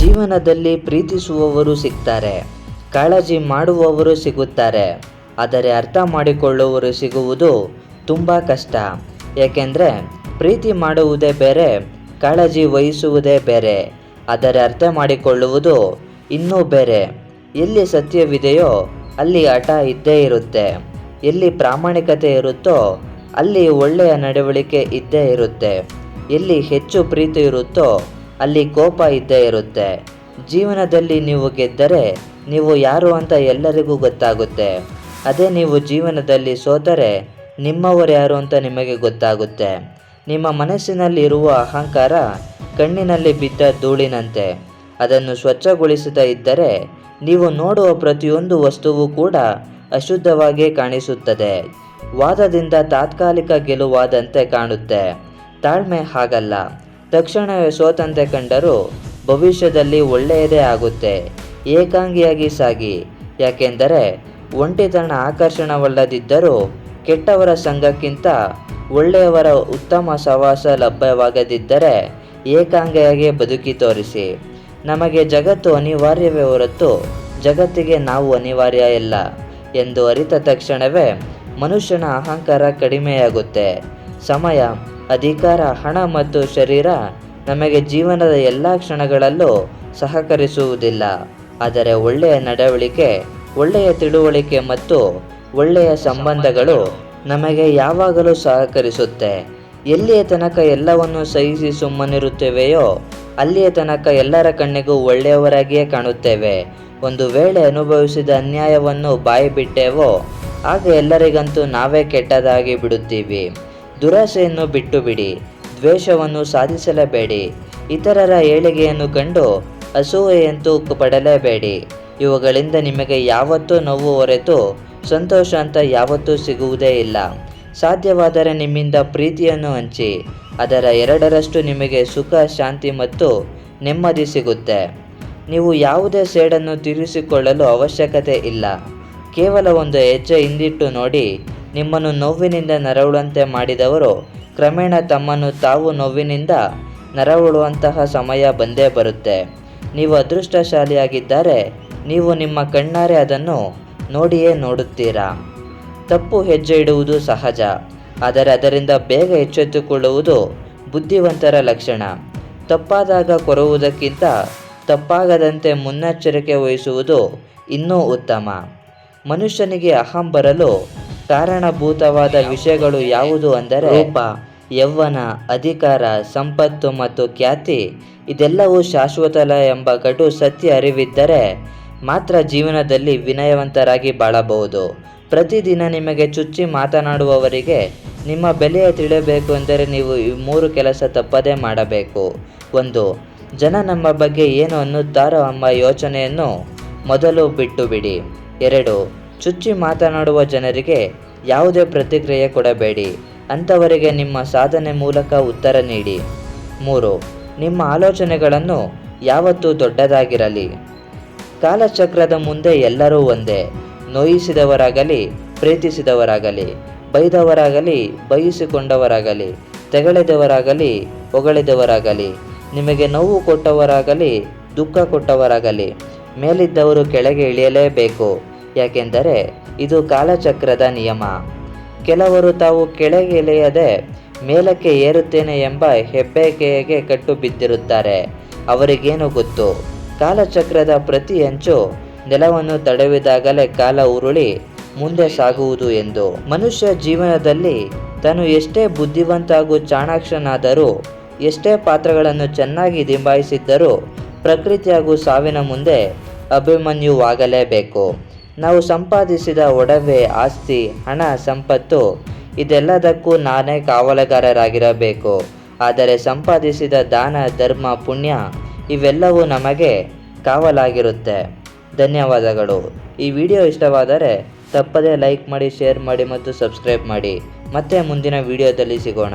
ಜೀವನದಲ್ಲಿ ಪ್ರೀತಿಸುವವರು ಸಿಗ್ತಾರೆ, ಕಾಳಜಿ ಮಾಡುವವರು ಸಿಗುತ್ತಾರೆ, ಆದರೆ ಅರ್ಥ ಮಾಡಿಕೊಳ್ಳುವವರು ಸಿಗುವುದು ತುಂಬ ಕಷ್ಟ. ಏಕೆಂದರೆ ಪ್ರೀತಿ ಮಾಡುವುದೇ ಬೇರೆ, ಕಾಳಜಿ ವಹಿಸುವುದೇ ಬೇರೆ, ಆದರೆ ಅರ್ಥ ಮಾಡಿಕೊಳ್ಳುವುದು ಇನ್ನೂ ಬೇರೆ. ಎಲ್ಲಿ ಸತ್ಯವಿದೆಯೋ ಅಲ್ಲಿ ಹಠ ಇದ್ದೇ ಇರುತ್ತೆ, ಎಲ್ಲಿ ಪ್ರಾಮಾಣಿಕತೆ ಇರುತ್ತೋ ಅಲ್ಲಿ ಒಳ್ಳೆಯ ನಡವಳಿಕೆ ಇದ್ದೇ ಇರುತ್ತೆ, ಎಲ್ಲಿ ಹೆಚ್ಚು ಪ್ರೀತಿ ಇರುತ್ತೋ ಅಲ್ಲಿ ಕೋಪ ಇದ್ದೇ ಇರುತ್ತೆ. ಜೀವನದಲ್ಲಿ ನೀವು ಗೆದ್ದರೆ ನೀವು ಯಾರು ಅಂತ ಎಲ್ಲರಿಗೂ ಗೊತ್ತಾಗುತ್ತೆ. ಅದೇ ನೀವು ಜೀವನದಲ್ಲಿ ಸೋತರೆ ನಿಮ್ಮವರು ಯಾರು ಅಂತ ನಿಮಗೆ ಗೊತ್ತಾಗುತ್ತೆ. ನಿಮ್ಮ ಮನಸ್ಸಿನಲ್ಲಿ ಇರುವ ಅಹಂಕಾರ ಕಣ್ಣಿನಲ್ಲಿ ಬಿದ್ದ ಧೂಳಿನಂತೆ. ಅದನ್ನು ಸ್ವಚ್ಛಗೊಳಿಸದೇ ಇದ್ದರೆ ನೀವು ನೋಡುವ ಪ್ರತಿಯೊಂದು ವಸ್ತುವು ಕೂಡ ಅಶುದ್ಧವಾಗಿ ಕಾಣಿಸುತ್ತದೆ. ವಾದದಿಂದ ತಾತ್ಕಾಲಿಕ ಗೆಲುವಾದಂತೆ ಕಾಣುತ್ತೆ. ತಾಳ್ಮೆ ಹಾಗಲ್ಲ. ತಕ್ಷಣವೇ ಸೋತಂತೆ ಕಂಡರೂ ಭವಿಷ್ಯದಲ್ಲಿ ಒಳ್ಳೆಯದೇ ಆಗುತ್ತೆ. ಏಕಾಂಗಿಯಾಗಿ ಸಾಗಿ, ಯಾಕೆಂದರೆ ಒಂಟಿತನ ಆಕರ್ಷಣವಲ್ಲದಿದ್ದರೂ ಕೆಟ್ಟವರ ಸಂಘಕ್ಕಿಂತ ಒಳ್ಳೆಯವರ ಉತ್ತಮ ಸಹವಾಸ ಲಭ್ಯವಾಗದಿದ್ದರೆ ಏಕಾಂಗಿಯಾಗಿ ಬದುಕಿ ತೋರಿಸಿ. ನಮಗೆ ಜಗತ್ತು ಅನಿವಾರ್ಯವೇ ಹೊರತು ಜಗತ್ತಿಗೆ ನಾವು ಅನಿವಾರ್ಯ ಇಲ್ಲ ಎಂದು ಅರಿತ ತಕ್ಷಣವೇ ಮನುಷ್ಯನ ಅಹಂಕಾರ ಕಡಿಮೆಯಾಗುತ್ತೆ. ಸಮಯ, ಅಧಿಕಾರ, ಹಣ ಮತ್ತು ಶರೀರ ನಮಗೆ ಜೀವನದ ಎಲ್ಲ ಕ್ಷಣಗಳಲ್ಲೂ ಸಹಕರಿಸುವುದಿಲ್ಲ. ಆದರೆ ಒಳ್ಳೆಯ ನಡವಳಿಕೆ, ಒಳ್ಳೆಯ ತಿಳುವಳಿಕೆ ಮತ್ತು ಒಳ್ಳೆಯ ಸಂಬಂಧಗಳು ನಮಗೆ ಯಾವಾಗಲೂ ಸಹಕರಿಸುತ್ತೆ. ಎಲ್ಲಿಯ ತನಕ ಎಲ್ಲವನ್ನು ಸಹಿಸಿ ಸುಮ್ಮನಿರುತ್ತೇವೆಯೋ ಅಲ್ಲಿಯ ತನಕ ಎಲ್ಲರ ಕಣ್ಣಿಗೂ ಒಳ್ಳೆಯವರಾಗಿಯೇ ಕಾಣುತ್ತೇವೆ. ಒಂದು ವೇಳೆ ಅನುಭವಿಸಿದ ಅನ್ಯಾಯವನ್ನು ಬಾಯಿ ಬಿಟ್ಟೇವೋ ಆಗ ಎಲ್ಲರಿಗಂತೂ ನಾವೇ ಕೆಟ್ಟದಾಗಿ ಬಿಡುತ್ತೀವಿ. ದುರಾಸೆಯನ್ನು ಬಿಟ್ಟು ಬಿಡಿ, ದ್ವೇಷವನ್ನು ಸಾಧಿಸಲೇಬೇಡಿ, ಇತರರ ಏಳಿಗೆಯನ್ನು ಕಂಡು ಅಸೂಯೆಯಂತೂ ಪಡಲೇಬೇಡಿ. ಇವುಗಳಿಂದ ನಿಮಗೆ ಯಾವತ್ತೂ ನೋವು ಹೊರತು ಸಂತೋಷ ಅಂತ ಯಾವತ್ತೂ ಸಿಗುವುದೇ ಇಲ್ಲ. ಸಾಧ್ಯವಾದರೆ ನಿಮ್ಮಿಂದ ಪ್ರೀತಿಯನ್ನು ಹಂಚಿ, ಅದರ 2ರಷ್ಟು ನಿಮಗೆ ಸುಖ, ಶಾಂತಿ ಮತ್ತು ನೆಮ್ಮದಿ ಸಿಗುತ್ತೆ. ನೀವು ಯಾವುದೇ ಸೇಡನ್ನು ತೀರಿಸಿಕೊಳ್ಳಲು ಅವಶ್ಯಕತೆ ಇಲ್ಲ. ಕೇವಲ ಒಂದು ಹೆಜ್ಜೆ ಹಿಂದಿಟ್ಟು ನೋಡಿ. ನಿಮ್ಮನ್ನು ನೋವಿನಿಂದ ನರಳುವಂತೆ ಮಾಡಿದವರು ಕ್ರಮೇಣ ತಮ್ಮನ್ನು ತಾವು ನೋವಿನಿಂದ ನರಳುವಂತಹ ಸಮಯ ಬಂದೇ ಬರುತ್ತೆ. ನೀವು ಅದೃಷ್ಟಶಾಲಿಯಾಗಿದ್ದರೆ ನೀವು ನಿಮ್ಮ ಕಣ್ಣಾರೆ ಅದನ್ನು ನೋಡಿಯೇ ನೋಡುತ್ತೀರಾ. ತಪ್ಪು ಹೆಜ್ಜೆ ಇಡುವುದು ಸಹಜ, ಆದರೆ ಅದರಿಂದ ಬೇಗ ಎಚ್ಚೆತ್ತುಕೊಳ್ಳುವುದು ಬುದ್ಧಿವಂತರ ಲಕ್ಷಣ. ತಪ್ಪಾದಾಗ ಕೊರುವುದಕ್ಕಿಂತ ತಪ್ಪಾಗದಂತೆ ಮುನ್ನೆಚ್ಚರಿಕೆ ವಹಿಸುವುದು ಇನ್ನೂ ಉತ್ತಮ. ಮನುಷ್ಯನಿಗೆ ಅಹಂ ಬರಲು ಕಾರಣಭೂತವಾದ ವಿಷಯಗಳು ಯಾವುದು ಅಂದರೆ ರೂಪ, ಯೌವನ, ಅಧಿಕಾರ, ಸಂಪತ್ತು ಮತ್ತು ಖ್ಯಾತಿ. ಇದೆಲ್ಲವೂ ಶಾಶ್ವತಲ್ಲ ಎಂಬ ಕಟು ಸತ್ಯ ಅರಿವಿದ್ದರೆ ಮಾತ್ರ ಜೀವನದಲ್ಲಿ ವಿನಯವಂತರಾಗಿ ಬಾಳಬಹುದು. ಪ್ರತಿದಿನ ನಿಮಗೆ ಚುಚ್ಚಿ ಮಾತನಾಡುವವರಿಗೆ ನಿಮ್ಮ ಬೆಲೆಯ ತಿಳಿಯಬೇಕು ಎಂದರೆ ನೀವು ಈ 3 ಕೆಲಸ ತಪ್ಪದೇ ಮಾಡಬೇಕು. 1. ಜನ ನಮ್ಮ ಬಗ್ಗೆ ಏನು ಅನ್ನುತ್ತಾರೋ ಎಂಬ ಯೋಚನೆಯನ್ನು ಮೊದಲು ಬಿಟ್ಟು ಬಿಡಿ. 2. ಚುಚ್ಚಿ ಮಾತನಾಡುವ ಜನರಿಗೆ ಯಾವುದೇ ಪ್ರತಿಕ್ರಿಯೆ ಕೊಡಬೇಡಿ. ಅಂಥವರಿಗೆ ನಿಮ್ಮ ಸಾಧನೆ ಮೂಲಕ ಉತ್ತರ ನೀಡಿ. 3. ನಿಮ್ಮ ಆಲೋಚನೆಗಳನ್ನು ಯಾವತ್ತೂ ದೊಡ್ಡದಾಗಿರಲಿ. ಕಾಲಚಕ್ರದ ಮುಂದೆ ಎಲ್ಲರೂ ಒಂದೇ. ನೋಯಿಸಿದವರಾಗಲಿ, ಪ್ರೀತಿಸಿದವರಾಗಲಿ, ಬೈದವರಾಗಲಿ, ಬಯಸಿಕೊಂಡವರಾಗಲಿ, ತೆಗಳಿದವರಾಗಲಿ, ಹೊಗಳಿದವರಾಗಲಿ, ನಿಮಗೆ ನೋವು ಕೊಟ್ಟವರಾಗಲಿ, ದುಃಖ ಕೊಟ್ಟವರಾಗಲಿ, ಮೇಲಿದ್ದವರು ಕೆಳಗೆ ಇಳಿಯಲೇಬೇಕು. ಯಾಕೆಂದರೆ ಇದು ಕಾಲಚಕ್ರದ ನಿಯಮ. ಕೆಲವರು ತಾವು ಕೆಳಗೆ ಇಳಿಯದೆ ಮೇಲಕ್ಕೆ ಏರುತ್ತೇನೆ ಎಂಬ ಹೆಬ್ಬೆಕೆಗೆ ಕಟ್ಟು ಬಿದ್ದಿರುತ್ತಾರೆ. ಅವರಿಗೇನು ಗೊತ್ತು ಕಾಲಚಕ್ರದ ಪ್ರತಿ ಅಂಚು ನೆಲವನ್ನು ತಡವಿದಾಗಲೇ ಕಾಲ ಉರುಳಿ ಮುಂದೆ ಸಾಗುವುದು ಎಂದು. ಮನುಷ್ಯ ಜೀವನದಲ್ಲಿ ತಾನು ಎಷ್ಟೇ ಬುದ್ಧಿವಂತ ಹಾಗೂ ಚಾಣಾಕ್ಷನಾದರೂ, ಎಷ್ಟೇ ಪಾತ್ರಗಳನ್ನು ಚೆನ್ನಾಗಿ ನಿಭಾಯಿಸಿದ್ದರೂ ಪ್ರಕೃತಿ ಹಾಗೂ ಸಾವಿನ ಮುಂದೆ ಅಭಿಮನ್ಯುವಾಗಲೇಬೇಕು. ನಾವು ಸಂಪಾದಿಸಿದ ಒಡವೆ, ಆಸ್ತಿ, ಹಣ, ಸಂಪತ್ತು ಇದೆಲ್ಲದಕ್ಕೂ ನಾನೇ ಕಾವಲುಗಾರರಾಗಿರಬೇಕು. ಆದರೆ ಸಂಪಾದಿಸಿದ ದಾನ, ಧರ್ಮ, ಪುಣ್ಯ ಇವೆಲ್ಲವೂ ನಮಗೆ ಕಾವಲಾಗಿರುತ್ತೆ. ಧನ್ಯವಾದಗಳು. ಈ ವಿಡಿಯೋ ಇಷ್ಟವಾದರೆ ತಪ್ಪದೇ ಲೈಕ್ ಮಾಡಿ, ಶೇರ್ ಮಾಡಿ ಮತ್ತು ಸಬ್ಸ್ಕ್ರೈಬ್ ಮಾಡಿ. ಮತ್ತೆ ಮುಂದಿನ ವಿಡಿಯೋದಲ್ಲಿ ಸಿಗೋಣ.